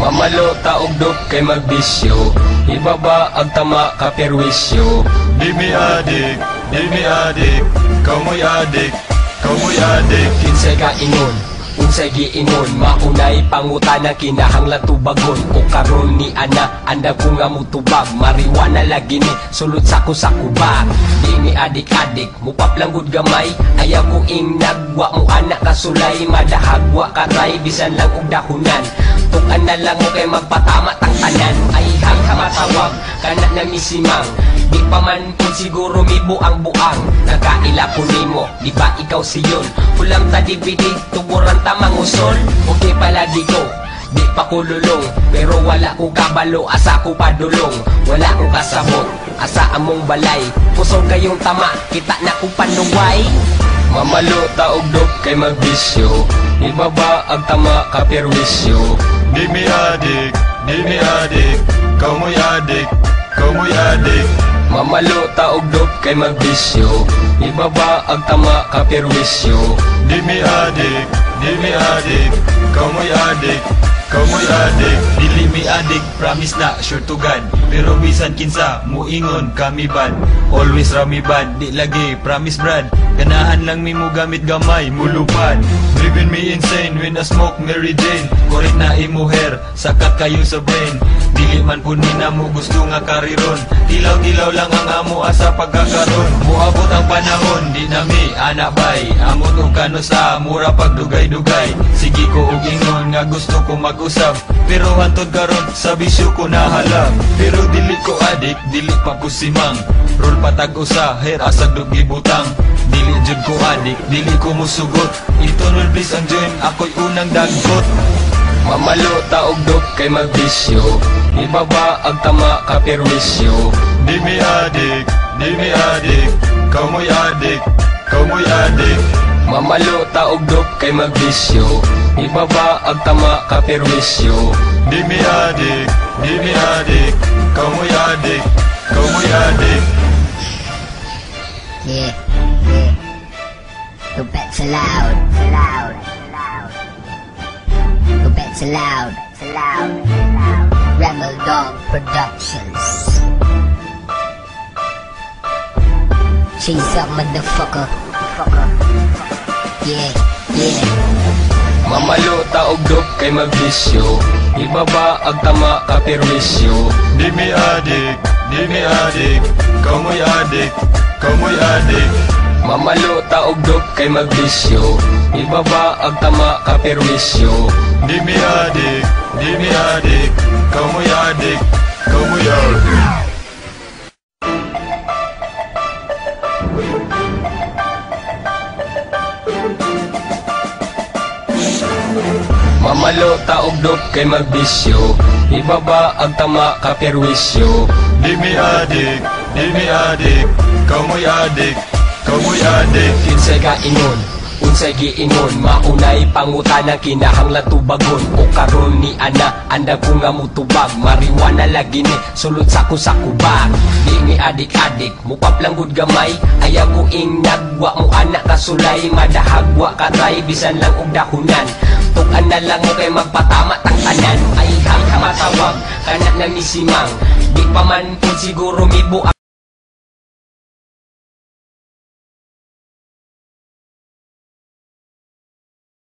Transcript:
Mamalo taugdok kay magbisyo, ibaba ang tama ka perwisyo. Di mi adik, kau mo'y adik, Kinsay ka ingon, unsay giingon, maunay pangutana kinahanglan tubagon. O karon ni ana, anda ko nga mutubag, mariwana lagi ni sulod sa kubag. Di mi adik-adik, mupaplanggod gamay, ayaw ko nagwa mo anak kasulay, madahagwa katay, bisan lang og dahunan. Tukan na lang mo kay magpatama tang tanan, ay hay hamatawag, kana na misimang. Di pa man po siguro mibo ang buang, nakaila ko nimo, di ba ikaw siyon? Ulam ta DVD, tuburan ta mangusol, okay palagi ko, di pa ko lulong. Pero wala ko kabalo, asa ko padulong. Wala ko kasabot, asa among balay, pusog kayong tama, kita na ko panuway. Mamalo taugdok kay magbisyo, ibaba ang tama ka perwisyo. Di mi adik, kau mo'y adik, Mamalo taugdok kay magbisyo, ibaba ang tama ka perwisyo. Di mi adik, kau mo'y adik, Dili mi adik, promise na, sure to God. Pero bisan kinsa, muingon kami bad. Always rami bad, di lagi, promise brad. Ganahan lang mi mo gamit gamay, mulupad. Driven me insane when I smoke Mary Jane. Korek na imo hair, sakat kayo sa brain. Dili man po nina mo gusto nga kariron. Tilaw-tilaw lang ang amo asa pagkakaroon. Muabot ang panahon, di na mi anak bay. Amot o kano sa mura pagdugay-dugay. Sige ko og ingon nga gusto ko mag-usap, pero hantod karon sa bisyo ko nahalap. Pero dili ko adik, dili pa ko simang. Roll patag usa, hair asag dugi butang. Dili jud ko adik, dili ko musugot. Itunol please ang join, ako'y unang dagot. Mamalo taugdok kay magbisyo, ibaba ang tama ka perwisyo. Di mi adik, kau mo'y adik, Mamalo taugdok kay magbisyo, ibaba ang tama ka perwisyo. Di mi adik, kau mo'y adik, Yeah. Go back to loud. Go back to loud. Rebel Dog Productions. Cheese up, motherfucker. Yeah. Mamalo taugdok kay magbisyo, ibaba ang tama ka perwisyo. Di mi adik, kau mo'y adik, Mamalo taugdok kay magbisyo, ibaba ang tama ka perwisyo. Di mi adik, kau mo'y adik, Mamalo taugdok kay magbisyo, ibaba ang tama ka perwisyo. Di mi adik, kau mo'y adik, Kinsay ka ingon, unsay giingon, maunay pangutana kinahanglan tubagon. O karon ni ana, anda ko nga mutubag, mariwana lagi ni sulod sa kubag. Di mi adik-adik, mupaplanggod gamay, ayaw ko nagwa mo anak kasulay, madahagwa katay, bisan lang og dahunan. Tukan na lang mo kay magpatama tang tanan, ay hay hamatawag, kana na misimang. Di pa man po siguro mibo